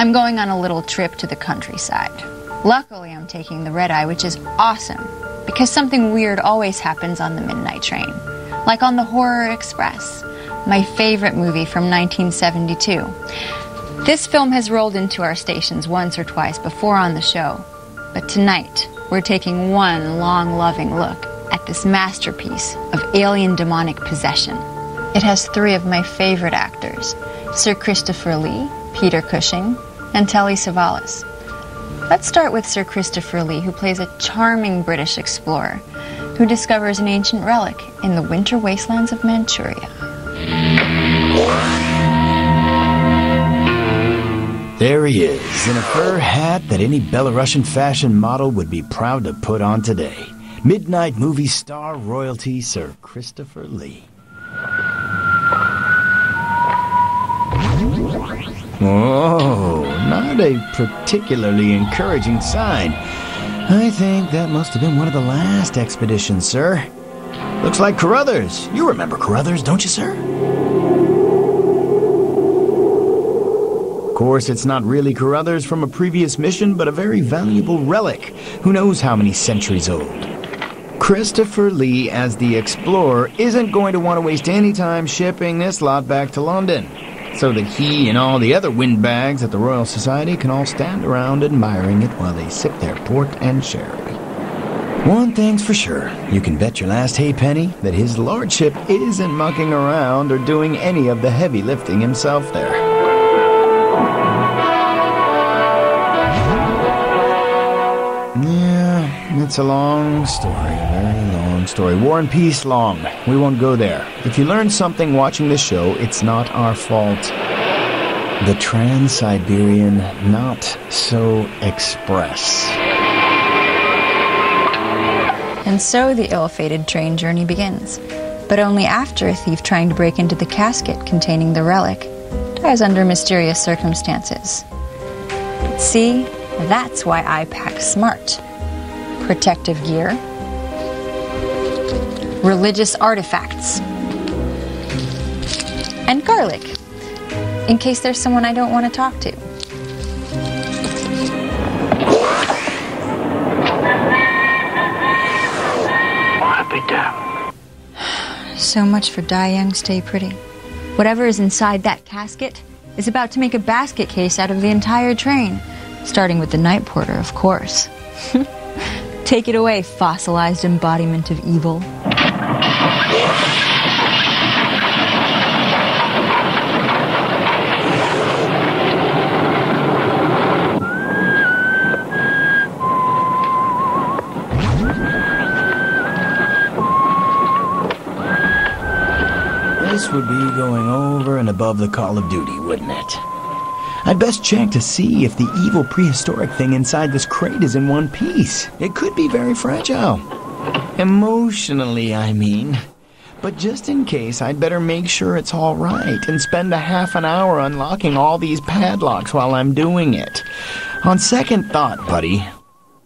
I'm going on a little trip to the countryside. Luckily, I'm taking the red-eye, which is awesome, because something weird always happens on the midnight train. Like on the Horror Express, my favorite movie from 1972. This film has rolled into our stations once or twice before on the show, but tonight we're taking one long, loving look at this masterpiece of alien demonic possession. It has three of my favorite actors, Sir Christopher Lee, Peter Cushing, and Telly Savalas. Let's start with Sir Christopher Lee, who plays a charming British explorer who discovers an ancient relic in the winter wastelands of Manchuria. There he is, in a fur hat that any Belarusian fashion model would be proud to put on today. Midnight movie star royalty, Sir Christopher Lee. Oh, not a particularly encouraging sign. I think that must have been one of the last expeditions, sir. Looks like Carruthers. You remember Carruthers, don't you, sir? Of course, it's not really Carruthers from a previous mission, but a very valuable relic. Who knows how many centuries old? Christopher Lee, as the explorer, isn't going to want to waste any time shipping this lot back to London, so that he and all the other windbags at the Royal Society can all stand around admiring it while they sip their port and sherry. One thing's for sure, you can bet your last halfpenny that his lordship isn't mucking around or doing any of the heavy lifting himself there. Yeah, it's a long story, a very long story. War and Peace long. We won't go there. If you learned something watching this show, it's not our fault. The Trans-Siberian Not-So-Express. And so the ill-fated train journey begins, but only after a thief trying to break into the casket containing the relic dies under mysterious circumstances. But see, that's why I pack smart. Protective gear, religious artifacts, and garlic, in case there's someone I don't want to talk to. So much for Die Young, Stay Pretty. Whatever is inside that casket is about to make a basket case out of the entire train, starting with the night porter, of course. Take it away, fossilized embodiment of evil. This would be going over and above the Call of Duty, wouldn't it? I'd best check to see if the evil prehistoric thing inside this crate is in one piece. It could be very fragile. Emotionally, I mean. But just in case, I'd better make sure it's all right and spend a half an hour unlocking all these padlocks while I'm doing it. On second thought, buddy,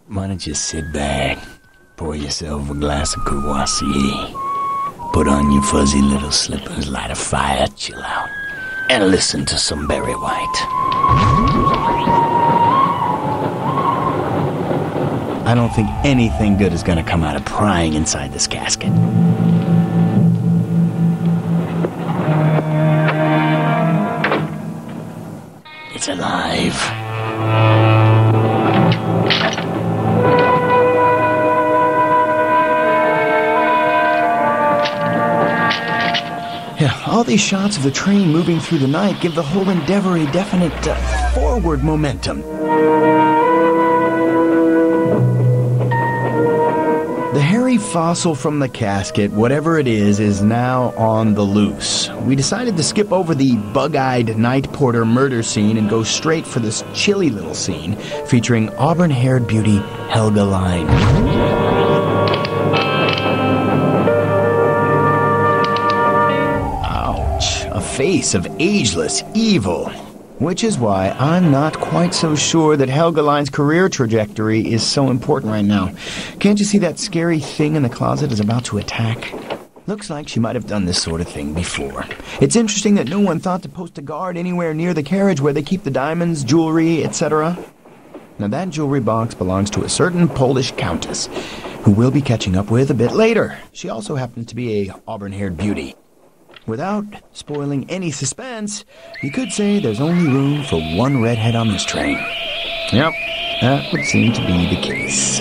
why don't you sit back, pour yourself a glass of Courvoisier, put on your fuzzy little slippers, light a fire, chill out, and listen to some Barry White. I don't think anything good is going to come out of prying inside this casket. It's alive. Yeah, all these shots of the train moving through the night give the whole endeavor a definite forward momentum. The hairy fossil from the casket, whatever it is now on the loose. We decided to skip over the bug-eyed night porter murder scene and go straight for this chilly little scene featuring auburn-haired beauty Helga Line. A face of ageless evil, which is why I'm not quite so sure that Helga Line's career trajectory is so important right now. Can't you see that scary thing in the closet is about to attack? Looks like she might have done this sort of thing before. It's interesting that no one thought to post a guard anywhere near the carriage where they keep the diamonds, jewelry, etc. Now that jewelry box belongs to a certain Polish countess, who we'll be catching up with a bit later. She also happens to be a auburn-haired beauty. Without spoiling any suspense, you could say there's only room for one redhead on this train. Yep, that would seem to be the case.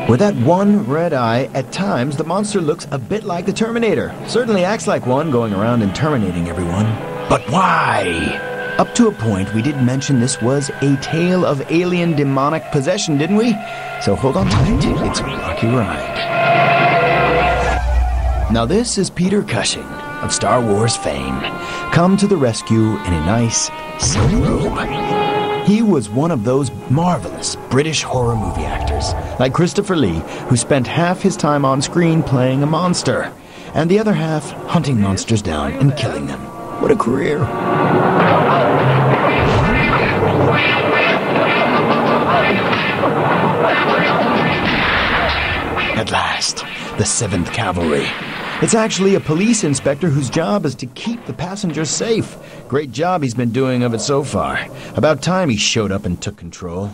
With that one red eye, at times the monster looks a bit like the Terminator. Certainly acts like one, going around and terminating everyone. But why? Up to a point, we did mention this was a tale of alien demonic possession, didn't we? So hold on tight, it's a rocky ride. Now this is Peter Cushing, of Star Wars fame, come to the rescue in a nice silk robe. He was one of those marvelous British horror movie actors, like Christopher Lee, who spent half his time on screen playing a monster, and the other half hunting monsters down and killing them. What a career. At last, the 7th Cavalry. It's actually a police inspector whose job is to keep the passengers safe. Great job he's been doing of it so far. About time he showed up and took control.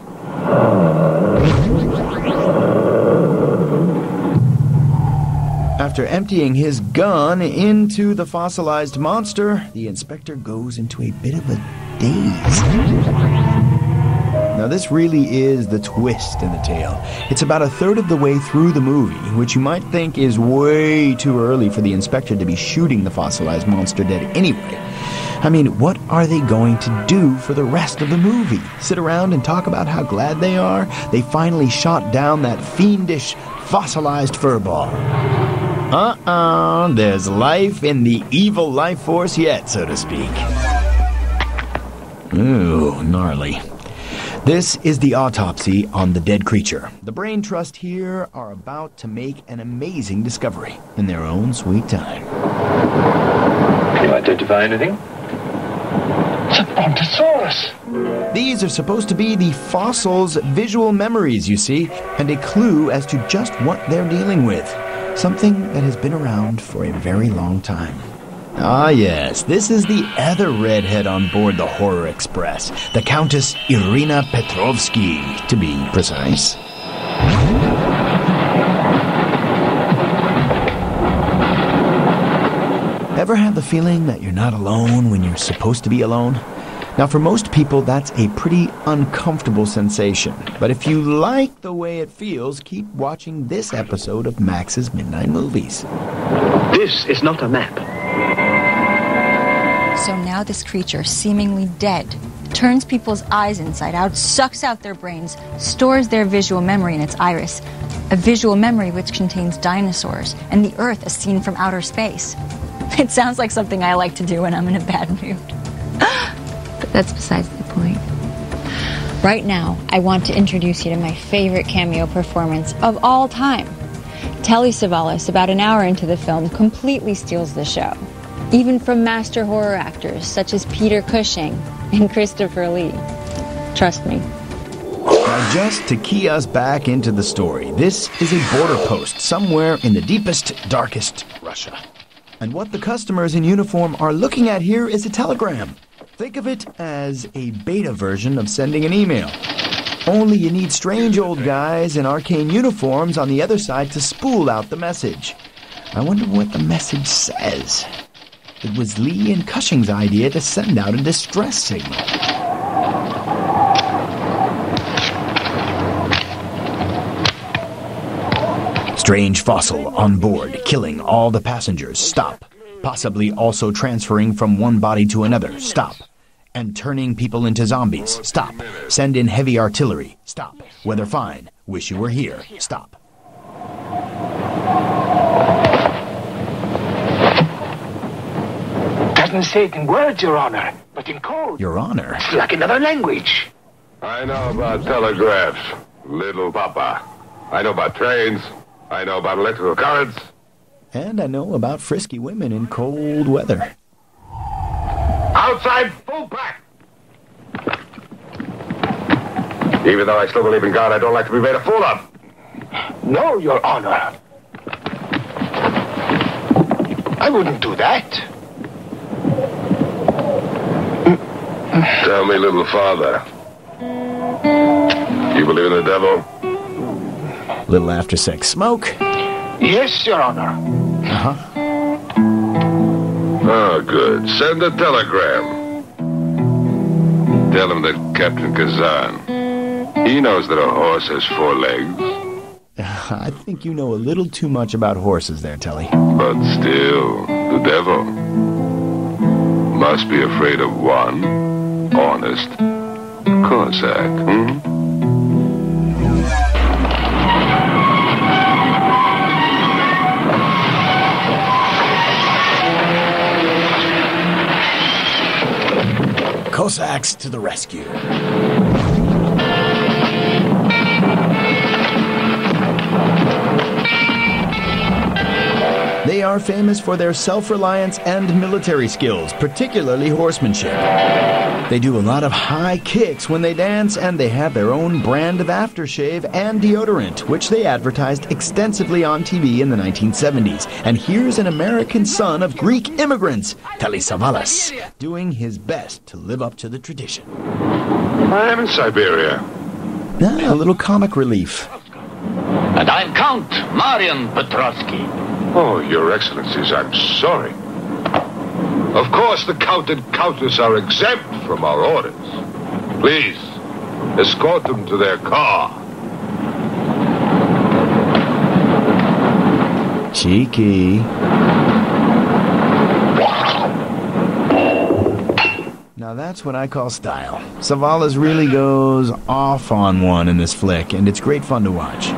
After emptying his gun into the fossilized monster, the inspector goes into a bit of a daze. Now this really is the twist in the tale. It's about a third of the way through the movie, which you might think is way too early for the inspector to be shooting the fossilized monster dead anyway. I mean, what are they going to do for the rest of the movie? Sit around and talk about how glad they are they finally shot down that fiendish, fossilized furball? There's life in the evil life force yet, so to speak. Ooh, gnarly. This is the autopsy on the dead creature. The Brain Trust here are about to make an amazing discovery in their own sweet time. Can you identify anything? It's a Brontosaurus. These are supposed to be the fossil's visual memories, you see, and a clue as to just what they're dealing with. Something that has been around for a very long time. Ah, yes, this is the other redhead on board the Horror Express, the Countess Irina Petrovsky, to be precise. Ever have the feeling that you're not alone when you're supposed to be alone? Now, for most people, that's a pretty uncomfortable sensation. But if you like the way it feels, keep watching this episode of Max's Midnight Movies. This is not a map. So now this creature, seemingly dead, turns people's eyes inside out, sucks out their brains, stores their visual memory in its iris. A visual memory which contains dinosaurs and the Earth as seen from outer space. It sounds like something I like to do when I'm in a bad mood. But that's besides the point. Right now, I want to introduce you to my favorite cameo performance of all time. Telly Savalas, about an hour into the film, completely steals the show. Even from master horror actors such as Peter Cushing and Christopher Lee. Trust me. Now, just to key us back into the story, this is a border post somewhere in the deepest, darkest Russia. And what the customers in uniform are looking at here is a telegram. Think of it as a beta version of sending an email. Only you need strange old guys in arcane uniforms on the other side to spool out the message. I wonder what the message says. It was Lee and Cushing's idea to send out a distress signal. Strange fossil on board, killing all the passengers. Stop. Possibly also transferring from one body to another. Stop. And turning people into zombies. Stop. Send in heavy artillery. Stop. Weather fine. Wish you were here. Stop. Doesn't say it in words, Your Honor, but in code. Your Honor? It's like another language. I know about telegraphs, little papa. I know about trains. I know about electrical currents. And I know about frisky women in cold weather. Outside, full pack! Even though I still believe in God, I don't like to be made a fool of. No, Your Honor. I wouldn't do that. Tell me, little father. You believe in the devil? Little after-sex smoke. Yes, Your Honor. Oh, good. Send a telegram. Tell him that Captain Kazan, he knows that a horse has 4 legs. I think you know a little too much about horses there, Telly. But still, the devil must be afraid of one honest Cossack, Cossacks to the rescue. They are famous for their self-reliance and military skills, particularly horsemanship. They do a lot of high kicks when they dance, and they have their own brand of aftershave and deodorant, which they advertised extensively on TV in the 1970s. And here's an American son of Greek immigrants, Telly Savalas, doing his best to live up to the tradition. I am in Siberia. A little comic relief. And I'm Count Marian Petrovsky. Oh, Your Excellencies, I'm sorry. Of course, the Count and Countess are exempt from our orders. Please, escort them to their car. Cheeky. Now that's what I call style. Savalas really goes off on one in this flick, and it's great fun to watch.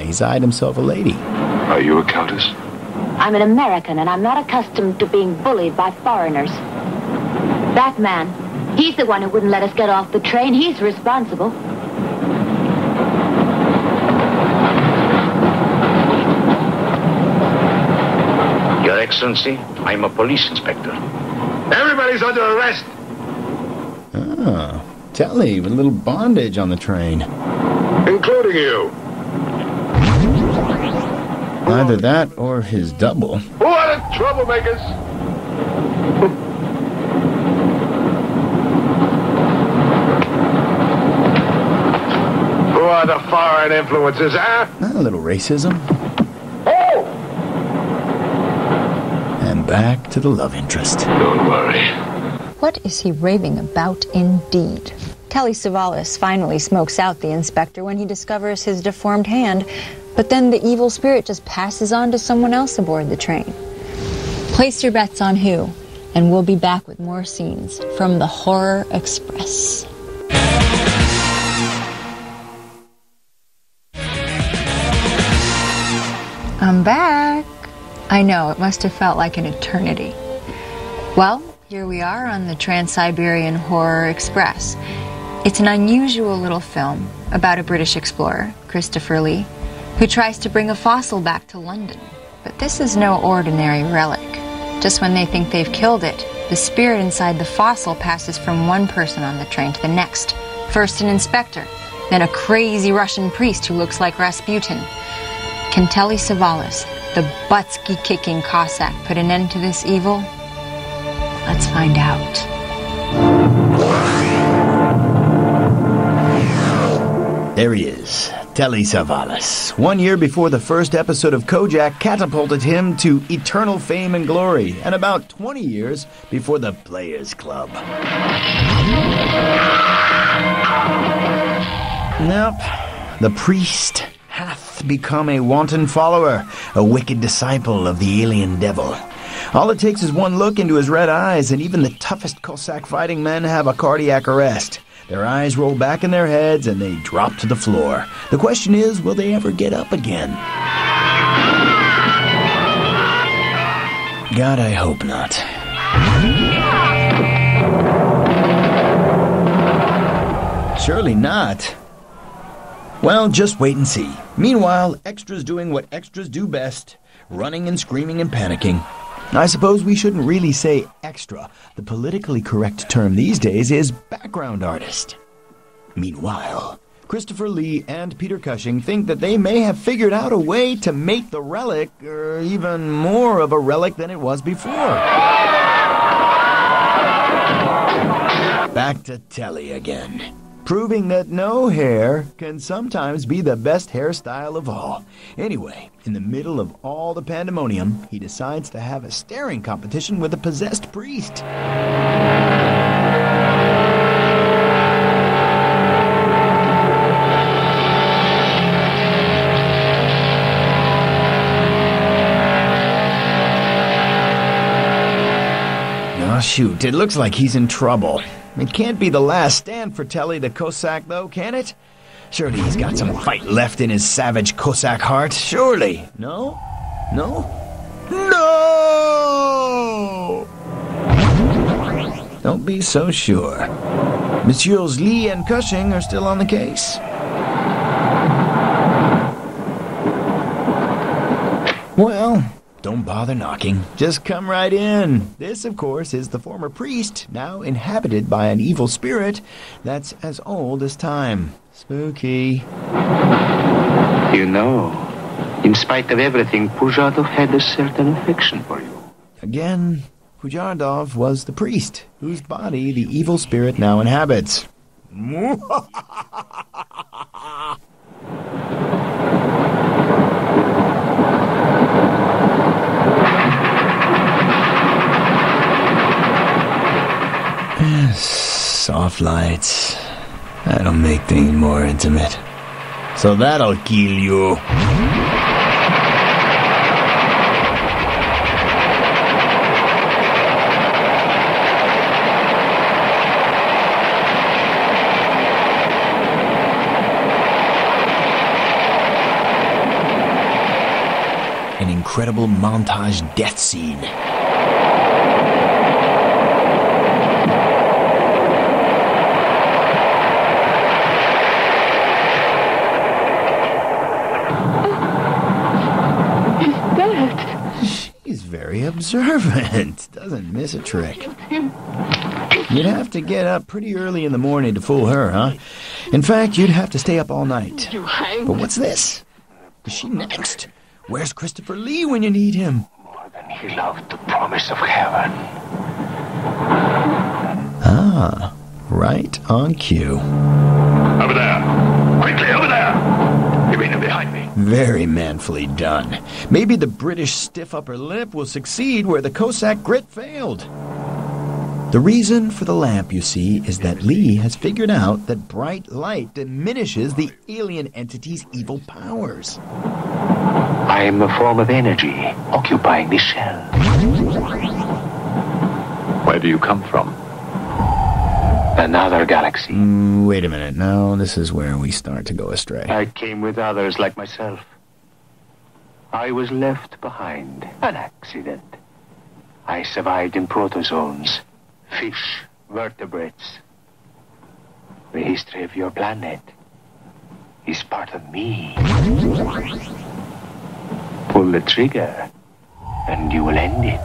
He's eyed himself a lady. Are you a countess? I'm an American, and I'm not accustomed to being bullied by foreigners. That man, he's the one who wouldn't let us get off the train. He's responsible. Your Excellency, I'm a police inspector. Everybody's under arrest. Oh, Telly with a little bondage on the train. Including you. Either that or his double. Who are the troublemakers? Who are the foreign influences, huh? A little racism. Oh! And back to the love interest. Don't worry. What is he raving about indeed? Telly Savalas finally smokes out the inspector when he discovers his deformed hand, but then the evil spirit just passes on to someone else aboard the train. Place your bets on who, and we'll be back with more scenes from the Horror Express. I'm back. I know, it must have felt like an eternity. Well, here we are on the Trans-Siberian Horror Express. It's an unusual little film about a British explorer, Christopher Lee, who tries to bring a fossil back to London. But this is no ordinary relic. Just when they think they've killed it, the spirit inside the fossil passes from one person on the train to the next. First an inspector, then a crazy Russian priest who looks like Rasputin. Can Telly Savalas, the butsky-kicking Cossack, put an end to this evil? Let's find out. There he is, Telly Savalas. 1 year before the first episode of Kojak catapulted him to eternal fame and glory, and about 20 years before the Players Club. Nope. The priest hath become a wanton follower, a wicked disciple of the alien devil. All it takes is one look into his red eyes, and even the toughest Cossack fighting men have a cardiac arrest. Their eyes roll back in their heads, and they drop to the floor. The question is, will they ever get up again? God, I hope not. Surely not. Well, just wait and see. Meanwhile, extras doing what extras do best, running and screaming and panicking. I suppose we shouldn't really say extra. The politically correct term these days is background artist. Meanwhile, Christopher Lee and Peter Cushing think that they may have figured out a way to make the relic even more of a relic than it was before. Back to Telly again, proving that no hair can sometimes be the best hairstyle of all. Anyway, in the middle of all the pandemonium, he decides to have a staring competition with a possessed priest. Oh, shoot, it looks like he's in trouble. It can't be the last stand for Telly the Cossack, though, can it? Surely he's got some fight left in his savage Cossack heart. Surely. No? No? No! Don't be so sure. Messieurs Lee and Cushing are still on the case. Well, don't bother knocking. Just come right in. This, of course, is the former priest, now inhabited by an evil spirit that's as old as time. Spooky. You know, in spite of everything, Pujardov had a certain affection for you. Again, Pujardov was the priest, whose body the evil spirit now inhabits. Soft lights. That'll make things more intimate. So that'll kill you. An incredible montage death scene. Very observant. Doesn't miss a trick. You'd have to get up pretty early in the morning to fool her, huh? In fact, you'd have to stay up all night. But what's this? Is she next? Where's Christopher Lee when you need him? More than he loved the promise of heaven. Ah, right on cue. Over there! Quickly, over there! You've been behind me. Very manfully done. Maybe the British stiff upper lip will succeed where the Cossack grit failed. The reason for the lamp, you see, is that Lee has figured out that bright light diminishes the alien entity's evil powers. I am a form of energy occupying the shell. Where do you come from? Another galaxy. Wait a minute. Now, this is where we start to go astray. I came with others like myself. I was left behind. An accident. I survived in protozoans, fish, vertebrates. The history of your planet is part of me. Pull the trigger, and you will end it.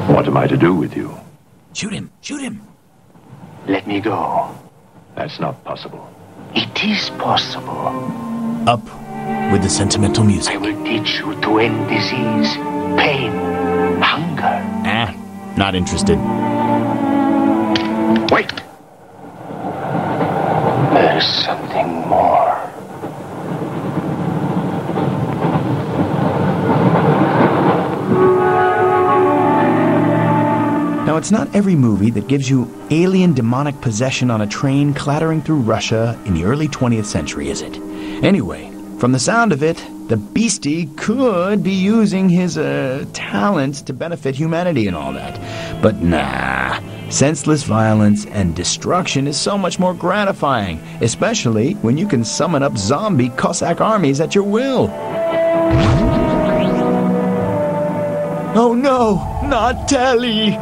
What am I to do with you? Shoot him! Shoot him! Let me go. That's not possible. It is possible. Up with the sentimental music. I will teach you to end disease, pain, hunger. Not interested. Wait! There is something more. Now, it's not every movie that gives you alien demonic possession on a train clattering through Russia in the early 20th century, is it? Anyway, from the sound of it, the beastie could be using his talents to benefit humanity and all that. But nah, senseless violence and destruction is so much more gratifying, especially when you can summon up zombie Cossack armies at your will. Oh no, not Telly!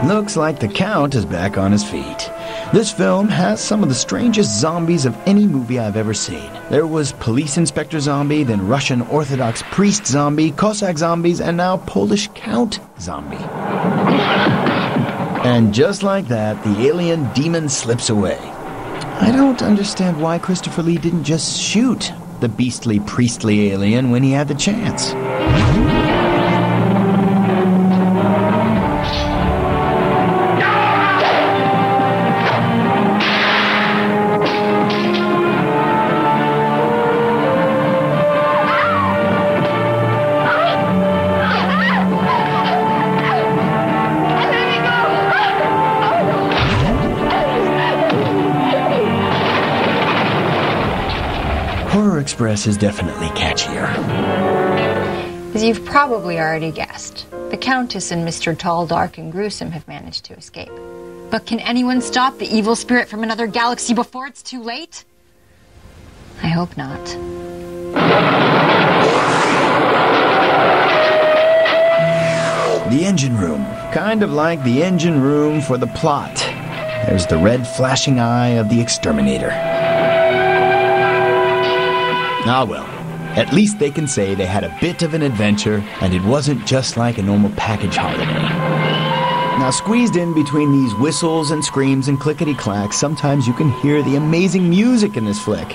Looks like the Count is back on his feet. This film has some of the strangest zombies of any movie I've ever seen. There was Police Inspector Zombie, then Russian Orthodox Priest Zombie, Cossack Zombies, and now Polish Count Zombie. And just like that, the alien demon slips away. I don't understand why Christopher Lee didn't just shoot the beastly, priestly alien when he had the chance. Horror Express is definitely catchier. As you've probably already guessed, the Countess and Mr. Tall, Dark, and Gruesome have managed to escape. But can anyone stop the evil spirit from another galaxy before it's too late? I hope not. The engine room. Kind of like the engine room for the plot. There's the red flashing eye of the exterminator. Ah well, at least they can say they had a bit of an adventure and it wasn't just like a normal package holiday. Now squeezed in between these whistles and screams and clickety-clacks, sometimes you can hear the amazing music in this flick.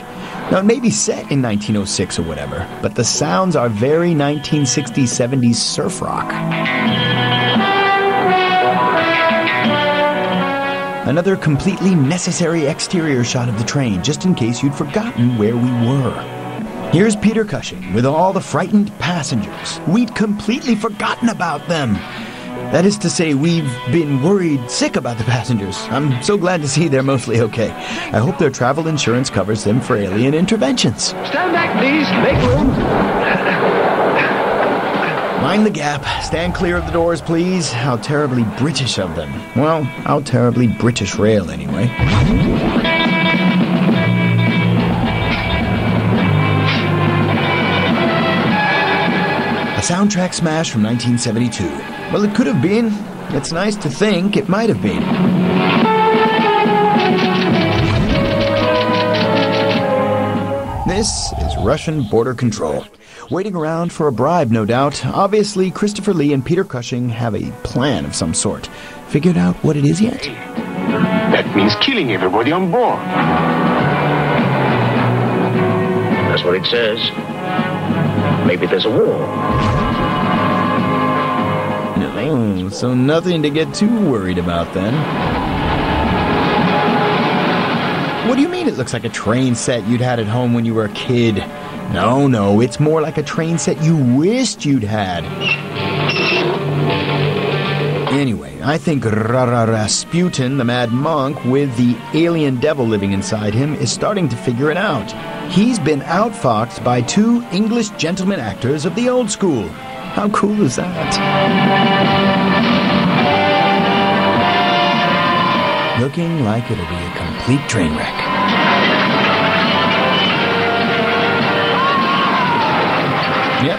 Now it may be set in 1906 or whatever, but the sounds are very 1960s, 70s surf rock. Another completely necessary exterior shot of the train, just in case you'd forgotten where we were. Here's Peter Cushing with all the frightened passengers. We'd completely forgotten about them. That is to say, we've been worried sick about the passengers. I'm so glad to see they're mostly okay. I hope their travel insurance covers them for alien interventions. Stand back, please. Make room. Mind the gap. Stand clear of the doors, please. How terribly British of them. Well, how terribly British rail, anyway. A soundtrack smash from 1972. Well, it could have been. It's nice to think it might have been. This is Russian border control. Waiting around for a bribe, no doubt. Obviously, Christopher Lee and Peter Cushing have a plan of some sort. Figured out what it is yet? That means killing everybody on board. That's what it says. Maybe there's a war. No, so nothing to get too worried about then. What do you mean it looks like a train set you'd had at home when you were a kid? No, it's more like a train set you wished you'd had. Anyway, I think Rasputin, the mad monk with the alien devil living inside him, is starting to figure it out. He's been outfoxed by two English gentleman actors of the old school. How cool is that? Looking like it'll be a complete train wreck. Yep.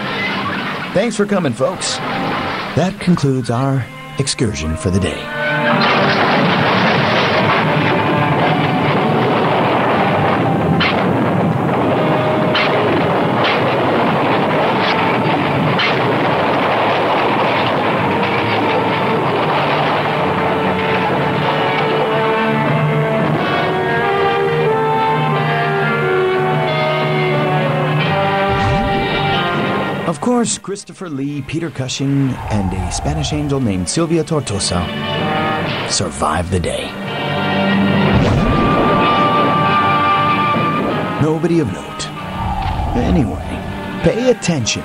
Thanks for coming, folks. That concludes our excursion for the day. Of course, Christopher Lee, Peter Cushing, and a Spanish angel named Sylvia Tortosa survived the day. Nobody of note. Anyway, pay attention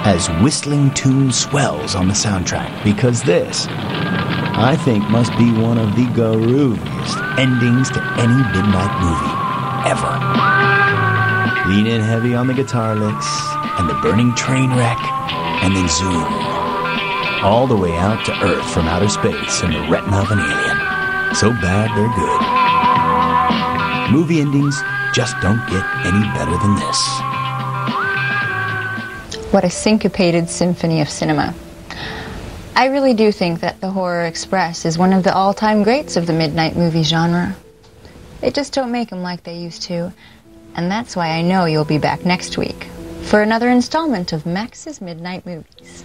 as whistling tune swells on the soundtrack, because this, I think, must be one of the grooviest endings to any midnight movie ever. Lean in heavy on the guitar licks, and the burning train wreck, and then zoom all the way out to Earth from outer space in the retina of an alien. So bad they're good. Movie endings just don't get any better than this. What a syncopated symphony of cinema. I really do think that The Horror Express is one of the all-time greats of the midnight movie genre. They just don't make them like they used to, and that's why I know you'll be back next week for another installment of Max's Midnight Movies.